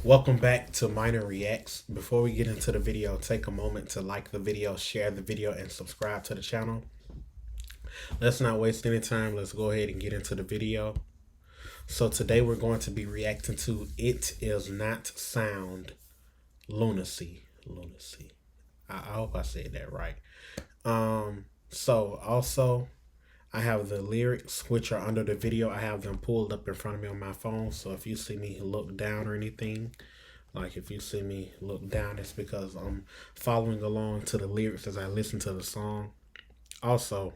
Welcome back to Minor Reacts. Before we get into the video, take a moment to like the video, share the video, and subscribe to the channel. Let's not waste any time. Let's go ahead and get into the video. So today we're going to be reacting to It Is Not Sound, Lunacy. I hope I said that right. So also I have the lyrics which are under the video. I have them pulled up in front of me on my phone. So if you see me look down or anything, like if you see me look down, it's because I'm following along to the lyrics as I listen to the song. Also,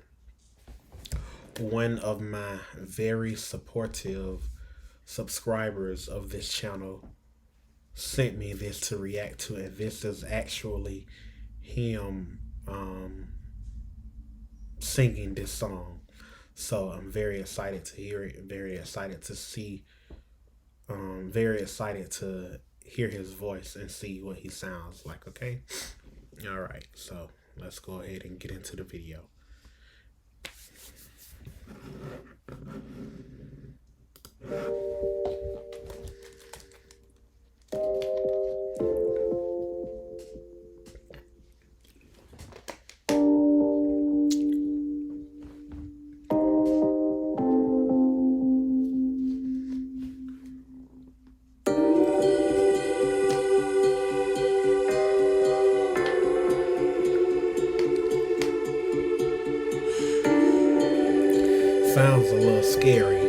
one of my very supportive subscribers of this channel sent me this to react to, and this is actually him singing this song. So I'm very excited to hear it, very excited to see, very excited to hear his voice and see what he sounds like. Okay, all right, so let's go ahead and get into the video. Sounds a little scary.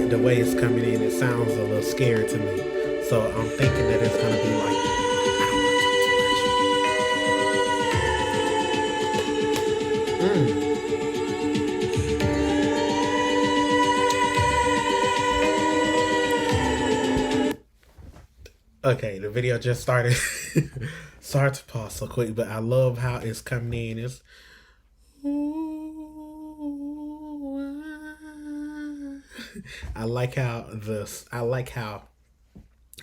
The way it's coming in, it sounds a little scary to me. So I'm thinking that it's gonna be like, Okay, the video just started. Sorry to pause so quick, but I love how it's coming in. It's I like how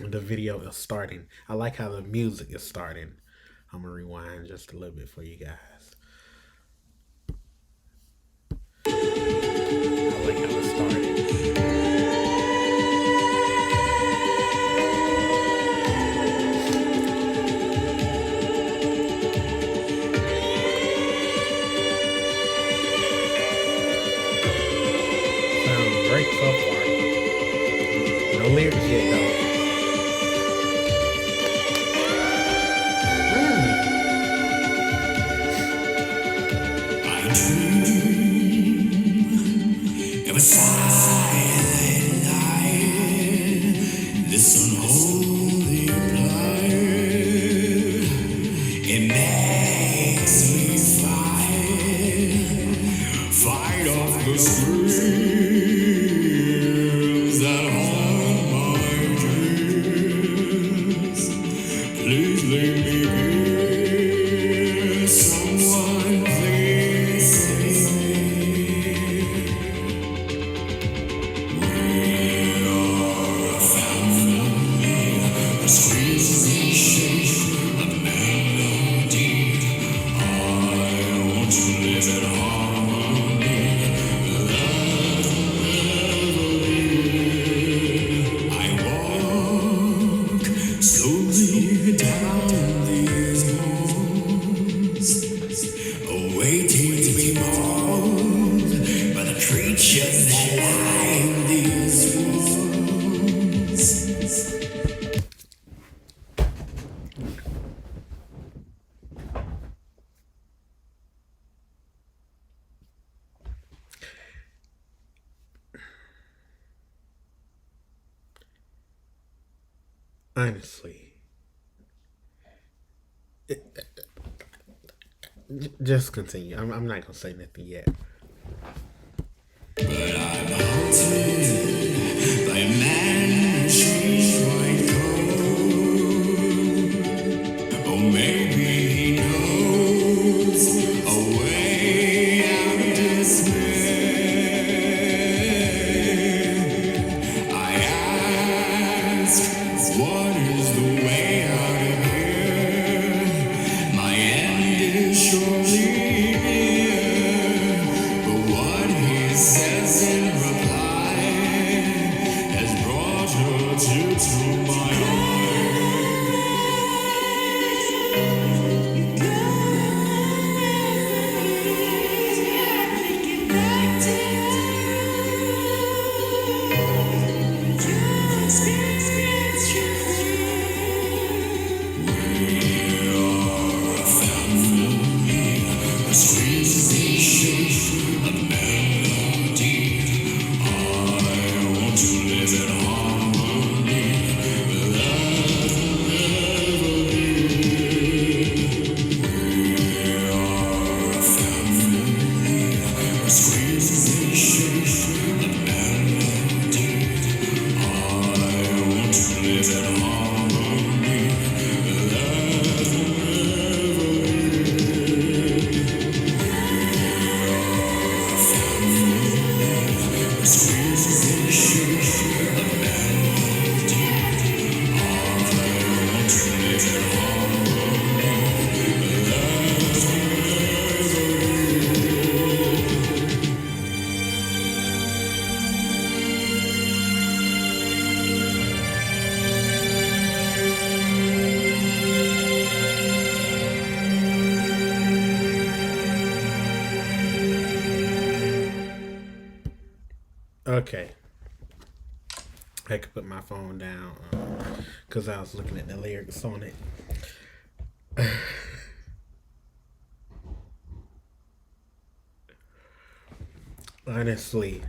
the video is starting. I like how the music is starting. I'm gonna rewind just a little bit for you guys. I like how it started. Sounds great so far. No lyrics yet though. I dream of a silent night, this unholy blood, it makes me fight off the screams that haunt my dreams. Please leave me here, someone please save me. We are a family, a screaming a melody. I want to live in harmony. I walk slowly down these halls, awaiting to be mauled by the creatures that line these walls. Honestly, just continue. I'm not gonna say nothing yet. But I'm haunted by a man she's quite cold. Oh, maybe he knows a way out of despair. I ask, what is the way out of here. My end is surely near. But what he says in reply has brought her tears to my Okay. I could put my phone down because I was looking at the lyrics on it. Honestly,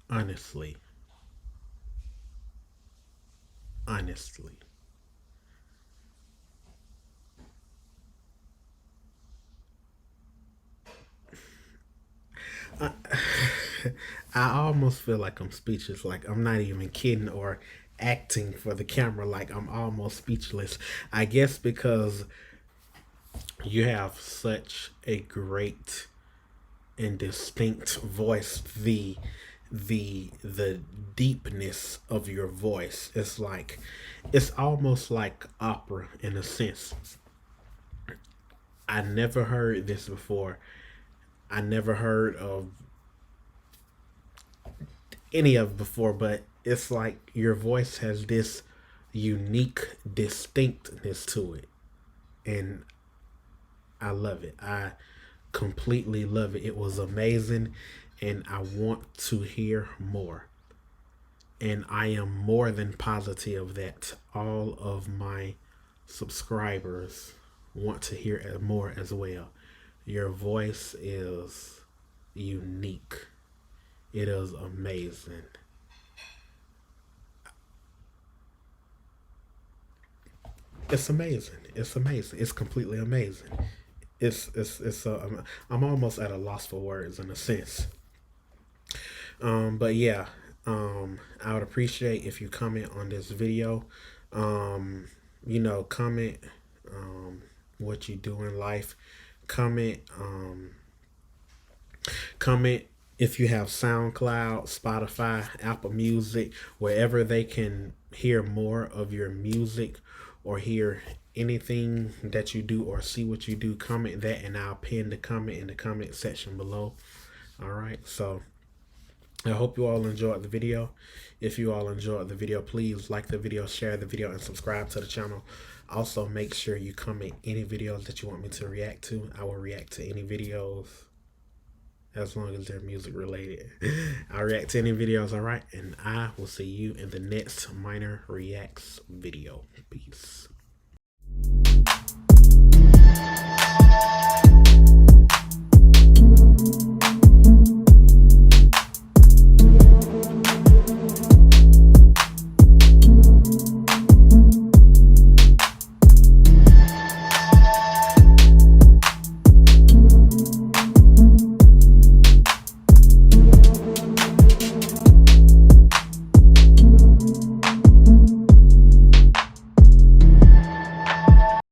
honestly, honestly, I, I almost feel like I'm speechless. Like I'm not even kidding or acting for the camera. Like I'm almost speechless. I guess because you have such a great and distinct voice. The deepness of your voice. It's almost like opera in a sense. I never heard this before. I never heard of any of it before, but it's like your voice has this unique distinctness to it. And I love it. I completely love it. It was amazing and I want to hear more. And I am more than positive that all of my subscribers want to hear more as well. Your voice is unique. It is amazing. It's amazing. It's amazing. It's completely amazing. I'm almost at a loss for words in a sense. But yeah, I would appreciate if you comment on this video. Comment what you do in life. Comment comment if you have SoundCloud, Spotify, Apple Music, wherever they can hear more of your music or hear anything that you do or see what you do. Comment that and I'll pin the comment in the comment section below. All right, so I hope you all enjoyed the video. If you all enjoyed the video, please like the video, share the video, and subscribe to the channel. Also, make sure you comment any videos that you want me to react to. I will react to any videos as long as they're music related. I'll react to any videos, all right? And I will see you in the next Minor Reacts video. Peace.